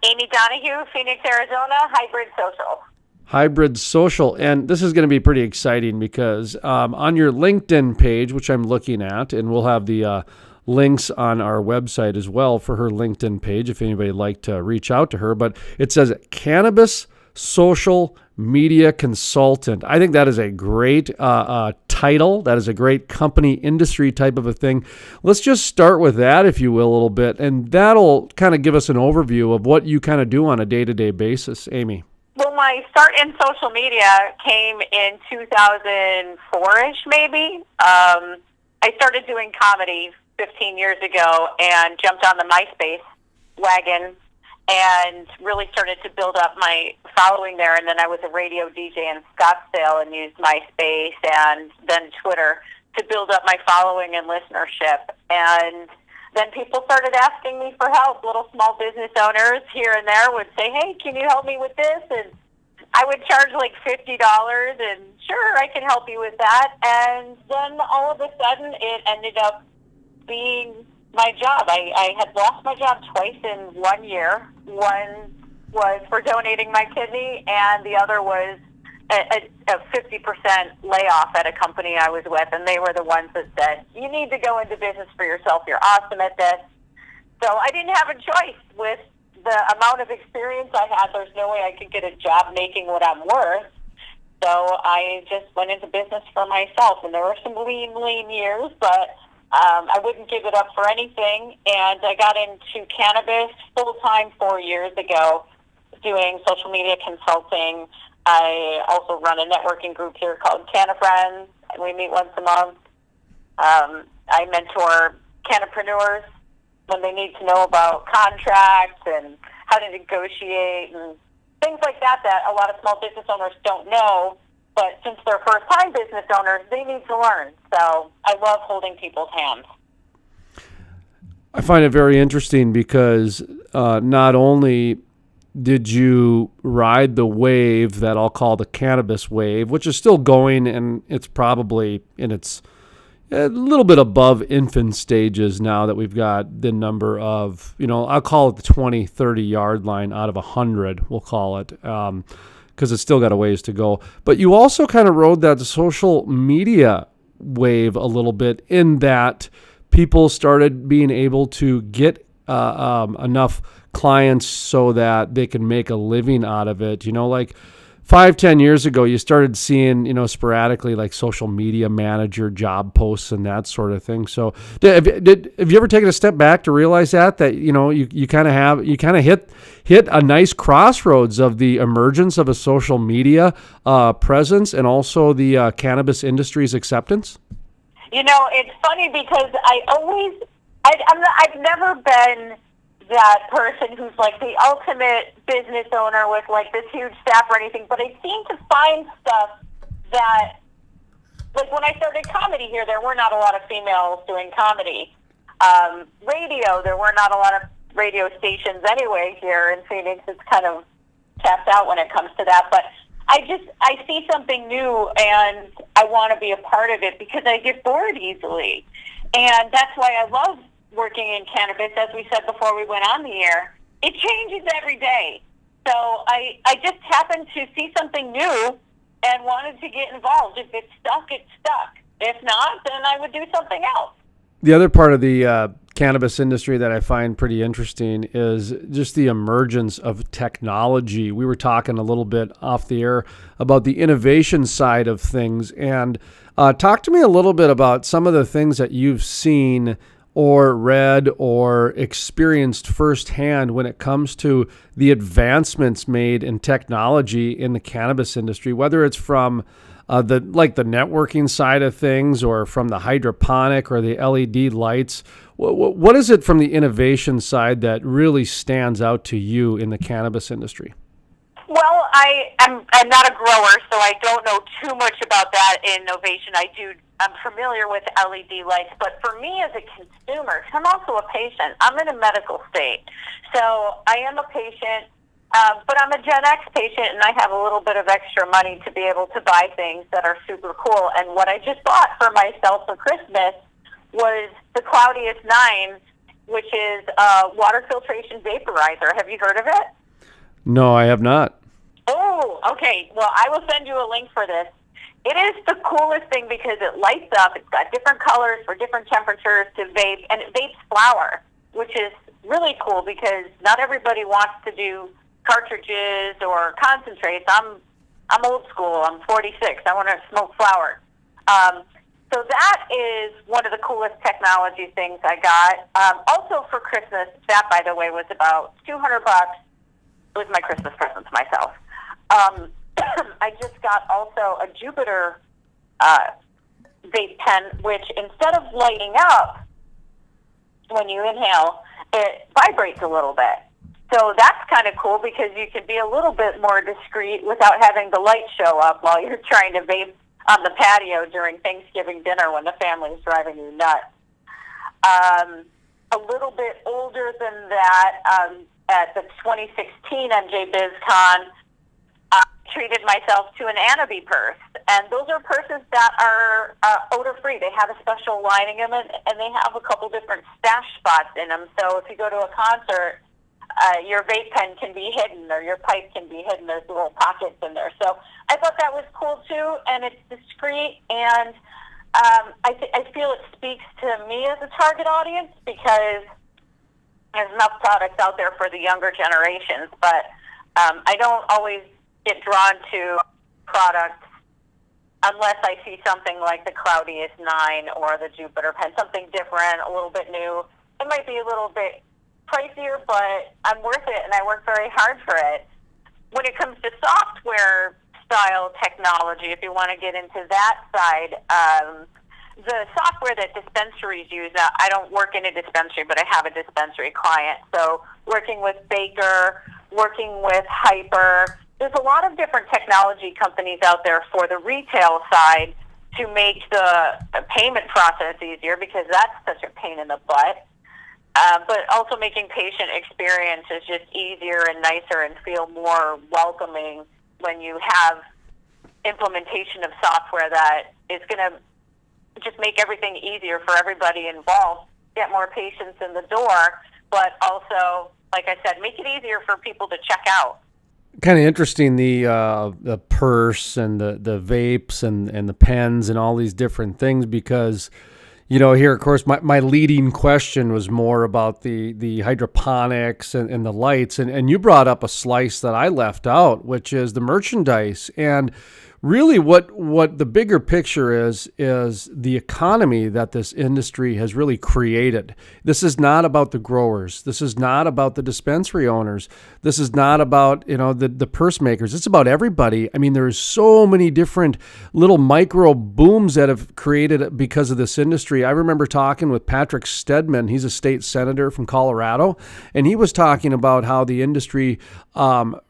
Amy Donohue, Phoenix, Arizona, Hybrid Social. Hybrid Social. And this is going to be pretty exciting because on your LinkedIn page, which I'm looking at, and we'll have the links on our website as well for her LinkedIn page if anybody'd like to reach out to her, but it says Cannabis Social Media Consultant. I think that is a great title. That is a great company industry type of a thing. Let's just start with that, if you will, a little bit, and that'll kind of give us an overview of what you kind of do on a day-to-day basis. Amy. Well, my start in social media came in 2004-ish, maybe. I started doing comedy 15 years ago and jumped on the MySpace wagon and really started to build up my following there. And then I was a radio DJ in Scottsdale and used MySpace and then Twitter to build up my following and listenership. And then people started asking me for help. Little small business owners here and there would say, hey, can you help me with this? And I would charge like $50 and sure, I can help you with that. And then all of a sudden it ended up being my job. I had lost my job twice in 1 year. One was for donating my kidney and the other was a 50% layoff at a company I was with, and they were the ones that said, you need to go into business for yourself. You're awesome at this. So I didn't have a choice. With the amount of experience I had, there's no way I could get a job making what I'm worth. So I just went into business for myself, and there were some lean years, but I wouldn't give it up for anything. And I got into cannabis full-time 4 years ago, doing social media consulting. I also run a networking group here called Canna Friends. We meet once a month. I mentor cannapreneurs when they need to know about contracts and how to negotiate and things like that a lot of small business owners don't know. But since they're first-time business owners, they need to learn. So I love holding people's hands. I find it very interesting because not only did you ride the wave that I'll call the cannabis wave, which is still going, and it's probably in its a little bit above infant stages now that we've got the number of, I'll call it the 20, 30 yard line out of 100, we'll call it, because it's still got a ways to go. But you also kind of rode that social media wave a little bit in that people started being able to get enough clients so that they can make a living out of it. Like 5-10 years ago, you started seeing, sporadically like social media manager job posts and that sort of thing. So have you ever taken a step back to realize that you kind of hit a nice crossroads of the emergence of a social media presence and also the cannabis industry's acceptance? It's funny because I've never been that person who's like the ultimate business owner with like this huge staff or anything, but I seem to find stuff that, like when I started comedy here, there were not a lot of females doing comedy. Radio, there were not a lot of radio stations anyway here in Phoenix. It's kind of tapped out when it comes to that, but I see something new and I want to be a part of it because I get bored easily. And that's why I love working in cannabis. As we said before we went on the air, it changes every day. So I just happened to see something new and wanted to get involved. If it's stuck, it's stuck. If not, then I would do something else. The other part of the cannabis industry that I find pretty interesting is just the emergence of technology. We were talking a little bit off the air about the innovation side of things. And talk to me a little bit about some of the things that you've seen or read or experienced firsthand when it comes to the advancements made in technology in the cannabis industry, whether it's from the networking side of things or from the hydroponic or the LED lights. What is it from the innovation side that really stands out to you in the cannabis industry? Well, I'm not a grower, so I don't know too much about that innovation. I'm familiar with LED lights, but for me as a consumer, I'm also a patient. I'm in a medical state, so I am a patient, but I'm a Gen X patient, and I have a little bit of extra money to be able to buy things that are super cool. And what I just bought for myself for Christmas was the Cloudiest 9 which is a water filtration vaporizer. Have you heard of it? No, I have not. Oh, okay. Well, I will send you a link for this. It is the coolest thing because it lights up. It's got different colors for different temperatures to vape, and it vapes flower, which is really cool because not everybody wants to do cartridges or concentrates. I'm old school. I'm 46. I want to smoke flower. So that is one of the coolest technology things I got. Also for Christmas, that, by the way, was about $200. It was my Christmas present to myself. I just got also a Jupiter vape pen, which instead of lighting up when you inhale, it vibrates a little bit. So that's kind of cool because you can be a little bit more discreet without having the light show up while you're trying to vape on the patio during Thanksgiving dinner when the family's driving you nuts. A little bit older than that, at the 2016 NJ BizCon, I treated myself to an Anabe purse. And those are purses that are odor-free. They have a special lining in them, and they have a couple different stash spots in them. So if you go to a concert, your vape pen can be hidden or your pipe can be hidden. There's little pockets in there. So I thought that was cool, too, and it's discreet. And I feel it speaks to me as a target audience because there's enough products out there for the younger generations, but I don't always get drawn to products unless I see something like the Cloudiest 9 or the Jupiter pen, something different, a little bit new. It might be a little bit pricier, but I'm worth it, and I work very hard for it. When it comes to software style technology, if you want to get into that side, the software that dispensaries use, I don't work in a dispensary, but I have a dispensary client. So working with Baker, working with Hyper, there's a lot of different technology companies out there for the retail side to make the payment process easier because that's such a pain in the butt. But also making patient experiences just easier and nicer and feel more welcoming when you have implementation of software that is going to just make everything easier for everybody involved, get more patients in the door, but also, like I said, make it easier for people to check out. Kind of interesting, the purse and the vapes and the pens and all these different things because, you know, here, of course, my leading question was more about the hydroponics and the lights. And you brought up a slice that I left out, which is the merchandise. And really what the bigger picture is the economy that this industry has really created. This is not about the growers. This is not about the dispensary owners. This is not about, you know, the purse makers. It's about everybody. I mean, there's so many different little micro booms that have created because of this industry. I remember talking with Patrick Stedman. He's a state senator from Colorado, and he was talking about how the industry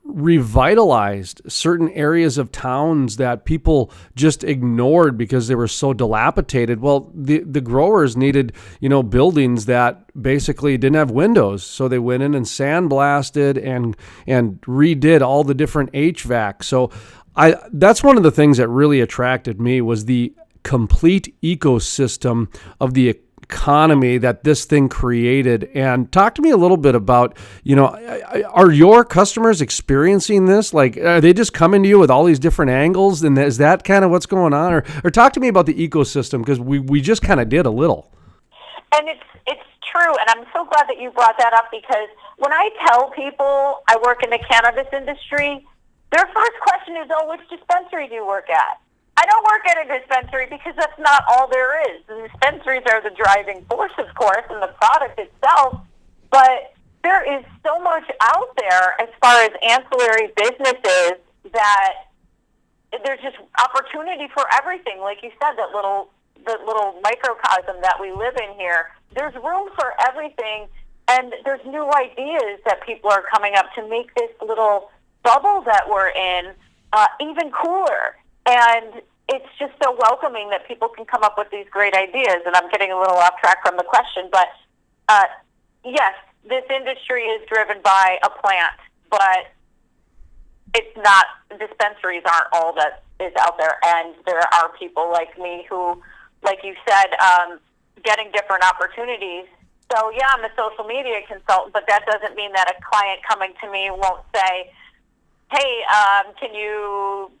revitalized certain areas of towns that people just ignored because they were so dilapidated. Well, the growers needed, you know, buildings that basically didn't have windows. So they went in and sandblasted and redid all the different HVAC. So that's one of the things that really attracted me was the complete ecosystem of the economy that this thing created. And talk to me a little bit about, you know, are your customers experiencing this? Like, are they just coming to you with all these different angles? And is that kind of what's going on? Or talk to me about the ecosystem, because we just kind of did a little. And it's true, and I'm so glad that you brought that up, because when I tell people I work in the cannabis industry, their first question is, oh, which dispensary do you work at? I don't work at a dispensary because that's not all there is. The dispensaries are the driving force, of course, and the product itself, but there is so much out there as far as ancillary businesses that there's just opportunity for everything. Like you said, the little microcosm that we live in here, there's room for everything, and there's new ideas that people are coming up to make this little bubble that we're in even cooler. And it's just so welcoming that people can come up with these great ideas. And I'm getting a little off track from the question, but yes, this industry is driven by a plant, but it's not, dispensaries aren't all that is out there. And there are people like me who, like you said, getting different opportunities So, yeah, I'm a social media consultant, but that doesn't mean that a client coming to me won't say, hey, can you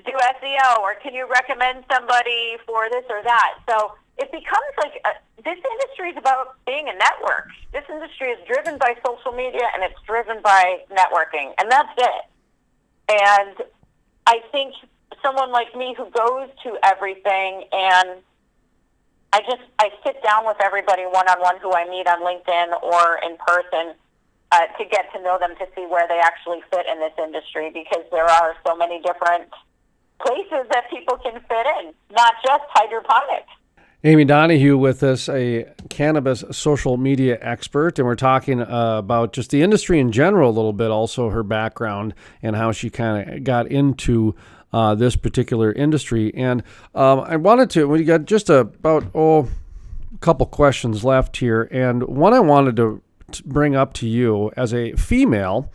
do SEO, or can you recommend somebody for this or that? So it becomes like this industry is about being a network. This industry is driven by social media, and it's driven by networking, and that's it. And I think someone like me who goes to everything, and I sit down with everybody one-on-one who I meet on LinkedIn or in person to get to know them, to see where they actually fit in this industry, because there are so many different places that people can fit in, not just hydroponics. Amy Donohue with us, a cannabis social media expert, and we're talking about just the industry in general a little bit, also her background and how she kind of got into this particular industry. And I wanted to, we got just a couple questions left here, and one I wanted to bring up to you as a female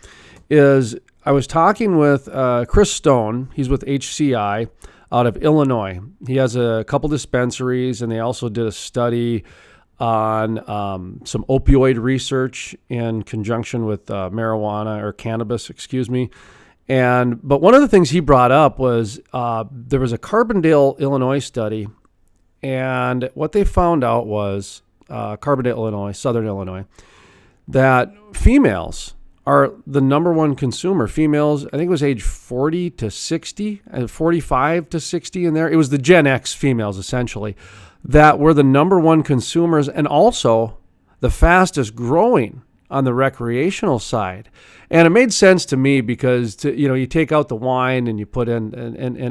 is I was talking with Chris Stone. He's with HCI out of Illinois. He has a couple dispensaries, and they also did a study on some opioid research in conjunction with marijuana or cannabis, excuse me. But one of the things he brought up was there was a Carbondale, Illinois study, and what they found out was Carbondale, Illinois, Southern Illinois, that females are the number one consumer. Females, I think it was age 40 to 60, 45 to 60 in there. It was the Gen X females, essentially, that were the number one consumers, and also the fastest growing on the recreational side. And it made sense to me because, you take out the wine and you put in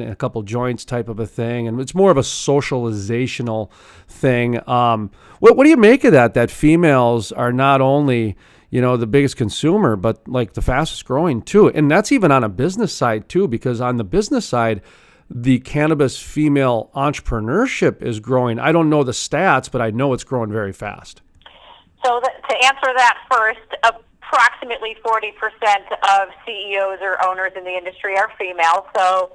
a couple joints type of a thing, and it's more of a socializational thing. What do you make of that females are not only the biggest consumer, but like the fastest growing too? And that's even on a business side too, because on the business side, the cannabis female entrepreneurship is growing. I don't know the stats, but I know it's growing very fast. So to answer that first, approximately 40% of CEOs or owners in the industry are female. So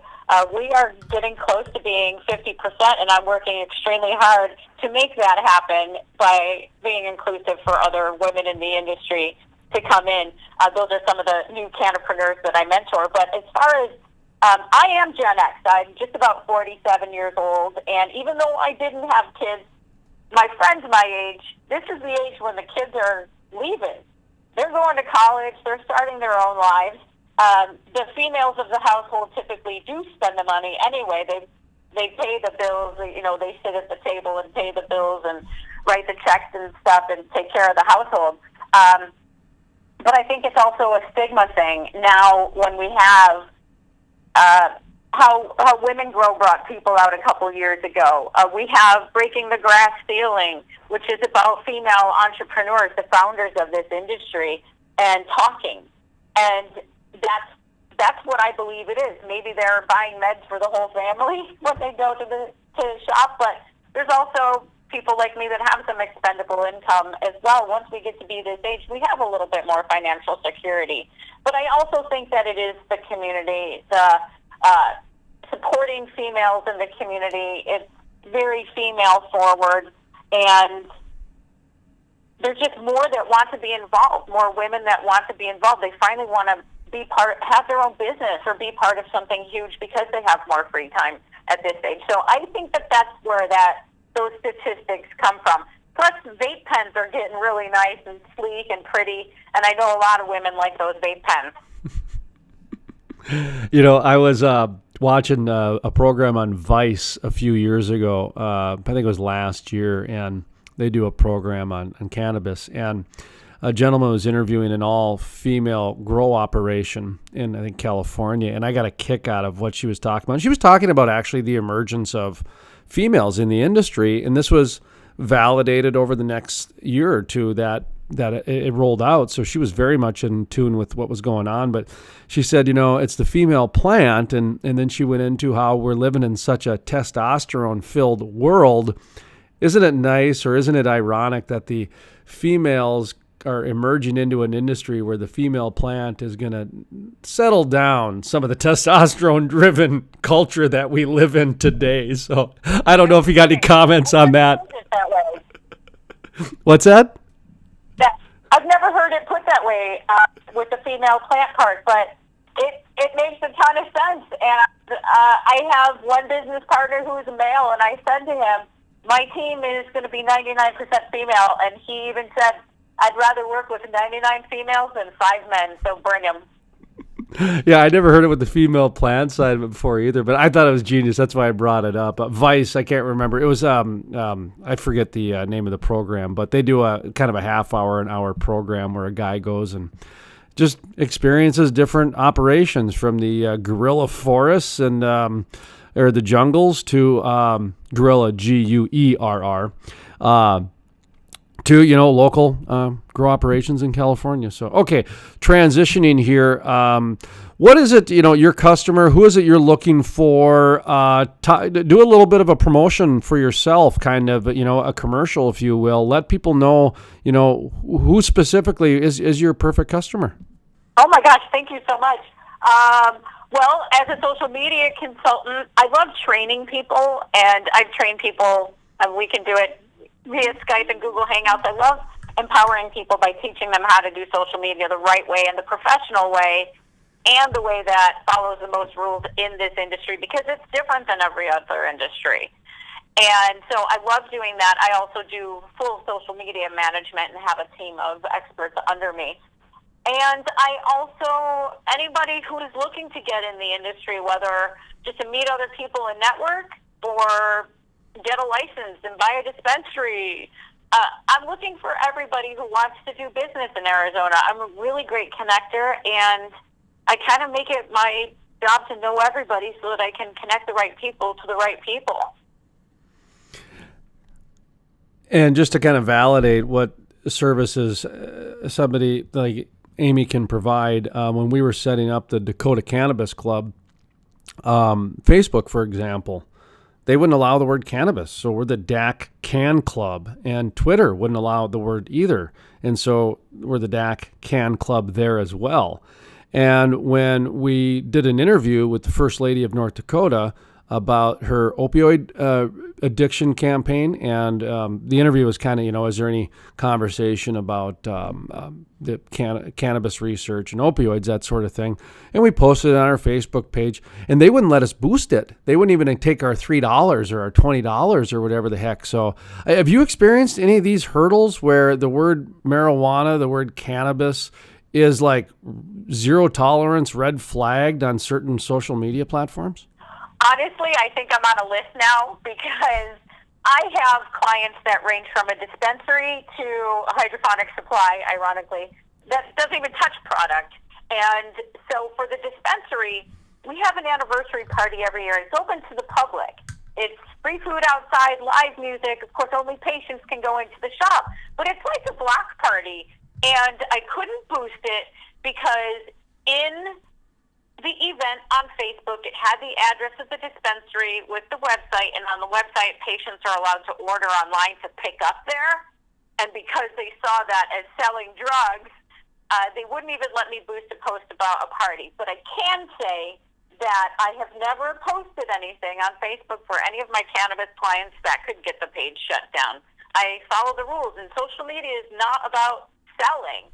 we are getting close to being 50%, and I'm working extremely hard to make that happen by being inclusive for other women in the industry to come in. Those are some of the new cannapreneurs that I mentor. But as far as I am Gen X, I'm just about 47 years old, and even though I didn't have kids, my friends my age, this is the age when the kids are leaving. They're going to college. They're starting their own lives. The females of the household typically do spend the money anyway. They pay the bills. They sit at the table and pay the bills and write the checks and stuff and take care of the household. But I think it's also a stigma thing now when we have how Women Grow brought people out a couple years ago. We have Breaking the Glass Ceiling, which is about female entrepreneurs, the founders of this industry, and talking. And that's what I believe it is. Maybe they're buying meds for the whole family when they go to the shop, but there's also people like me that have some expendable income as well. Once we get to be this age, we have a little bit more financial security. But I also think that it is the community, the supporting females in the community. It's very female forward, and there's just more that want to be involved, more women that want to be involved. They finally want to have their own business or be part of something huge because they have more free time at this age. So I think that's where those statistics come from. Plus, vape pens are getting really nice and sleek and pretty, and I know a lot of women like those vape pens. I was watching a program on Vice a few years ago. I think it was last year, and they do a program on cannabis. And a gentleman was interviewing an all-female grow operation in, I think, California, and I got a kick out of what she was talking about. And she was talking about actually the emergence of females in the industry, and this was validated over the next year or two that it rolled out. So she was very much in tune with what was going on. But she said, it's the female plant, and then she went into how we're living in such a testosterone-filled world. Isn't it nice, or isn't it ironic that the females are emerging into an industry where the female plant is going to settle down some of the testosterone-driven culture that we live in today? So I don't know if you got any comments on that. What's that? I've never heard it put that way with the female plant part, but it makes a ton of sense. And I have one business partner who is a male, and I said to him, my team is going to be 99% female, and he even said, I'd rather work with 99 females than 5 men, so bring them. Yeah, I never heard it with the female plant side of it before either, but I thought it was genius. That's why I brought it up. Vice, I can't remember. It was I forget the name of the program, but they do a kind of a half hour, an hour program where a guy goes and just experiences different operations from the guerrilla forests and or the jungles to guerrilla GUERR. To local grow operations in California. So okay, transitioning here. What is it? Your customer. Who is it you're looking for? Do a little bit of a promotion for yourself, kind of a commercial, if you will. Let people know who specifically is your perfect customer. Oh my gosh, thank you so much. Well, as a social media consultant, I love training people, and I've trained people, and we can do it via Skype and Google Hangouts. I love empowering people by teaching them how to do social media the right way and the professional way, and the way that follows the most rules in this industry, because it's different than every other industry. And so I love doing that. I also do full social media management and have a team of experts under me. And I also, anybody who is looking to get in the industry, whether just to meet other people and network, or get a license and buy a dispensary. I'm looking for everybody who wants to do business in Arizona. I'm a really great connector, and I kind of make it my job to know everybody so that I can connect the right people to the right people. And just to kind of validate what services somebody like Amy can provide, when we were setting up the Dakota Cannabis Club, Facebook, for example, they wouldn't allow the word cannabis. So we're the DAC Can Club, and Twitter wouldn't allow the word either. And so we're the DAC Can Club there as well. And when we did an interview with the First Lady of North Dakota about her opioid addiction campaign, and the interview was kind of, is there any conversation about the cannabis research and opioids, that sort of thing. And we posted it on our Facebook page, and they wouldn't let us boost it. They wouldn't even take our $3 or our $20 or whatever the heck. So have you experienced any of these hurdles where the word marijuana, the word cannabis is like zero tolerance, red flagged on certain social media platforms? Honestly, I think I'm on a list now, because I have clients that range from a dispensary to a hydroponic supply, ironically, that doesn't even touch product. And so for the dispensary, we have an anniversary party every year. It's open to the public. It's free food outside, live music. Of course, only patients can go into the shop. But it's like a block party. And I couldn't boost it because in the event on Facebook, it had the address of the dispensary with the website, and on the website, patients are allowed to order online to pick up there. And because they saw that as selling drugs, they wouldn't even let me boost a post about a party. But I can say that I have never posted anything on Facebook for any of my cannabis clients that could get the page shut down. I follow the rules, and social media is not about selling.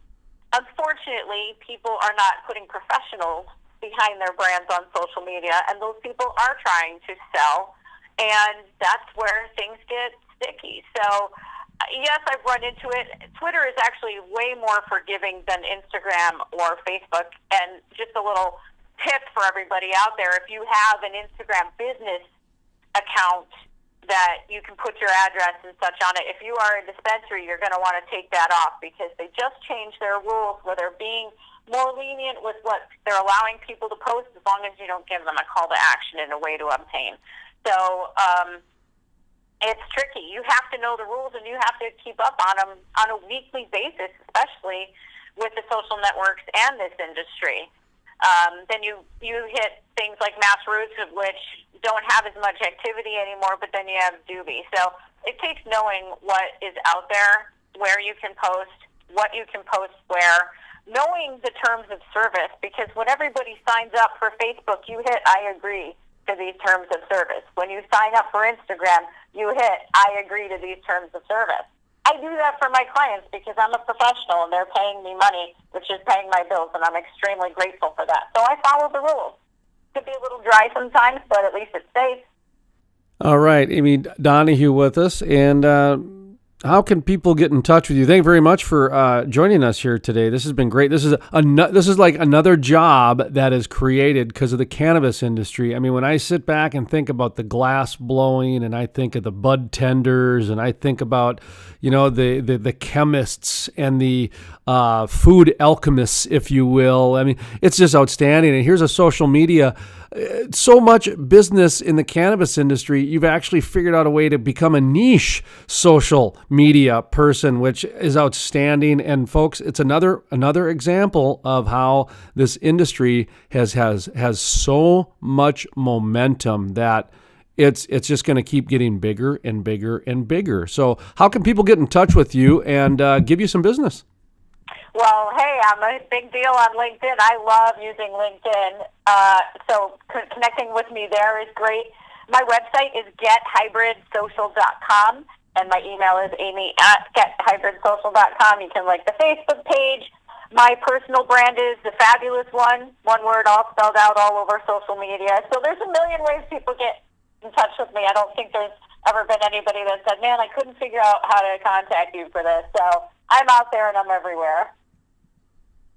Unfortunately, people are not putting professionals behind their brands on social media, and those people are trying to sell, and that's where things get sticky. So yes, I've run into it. Twitter is actually way more forgiving than Instagram or Facebook. And just a little tip for everybody out there, if you have an Instagram business account that you can put your address and such on it, if you are a dispensary, you're going to want to take that off, because they just changed their rules where they're being more lenient with what they're allowing people to post, as long as you don't give them a call to action and a way to obtain. So it's tricky. You have to know the rules, and you have to keep up on them on a weekly basis, especially with the social networks and this industry. Then you hit things like mass roots, of which don't have as much activity anymore, but then you have doobie. So it takes knowing what is out there, where you can post, what you can post where, knowing the terms of service, because when everybody signs up for Facebook, you hit I agree to these terms of service. When you sign up for Instagram, you hit I agree to these terms of service. I do that for my clients because I'm a professional and they're paying me money, which is paying my bills, and I'm extremely grateful for that. So I follow the rules. Could be a little dry sometimes, but at least it's safe. All right, Amy Donohue with us, and how can people get in touch with you? Thank you very much for joining us here today. This has been great. This is like another job that is created because of the cannabis industry. I mean, when I sit back and think about the glass blowing, and I think of the bud tenders, and I think about, the chemists and the food alchemists, if you will. I mean, it's just outstanding. And here's a social media. So much business in the cannabis industry, you've actually figured out a way to become a niche social media person, which is outstanding. And folks, it's another example of how this industry has so much momentum that it's just going to keep getting bigger and bigger and bigger. So how can people get in touch with you and give you some business? Well, hey, I'm a big deal on LinkedIn. I love using LinkedIn. So connecting with me there is great. My website is gethybridsocial.com, and my email is amy@gethybridsocial.com. You can like the Facebook page. My personal brand is The Fabulous One word, all spelled out all over social media. So there's a million ways people get in touch with me. I don't think there's ever been anybody that said, man, I couldn't figure out how to contact you for this. So I'm out there and I'm everywhere.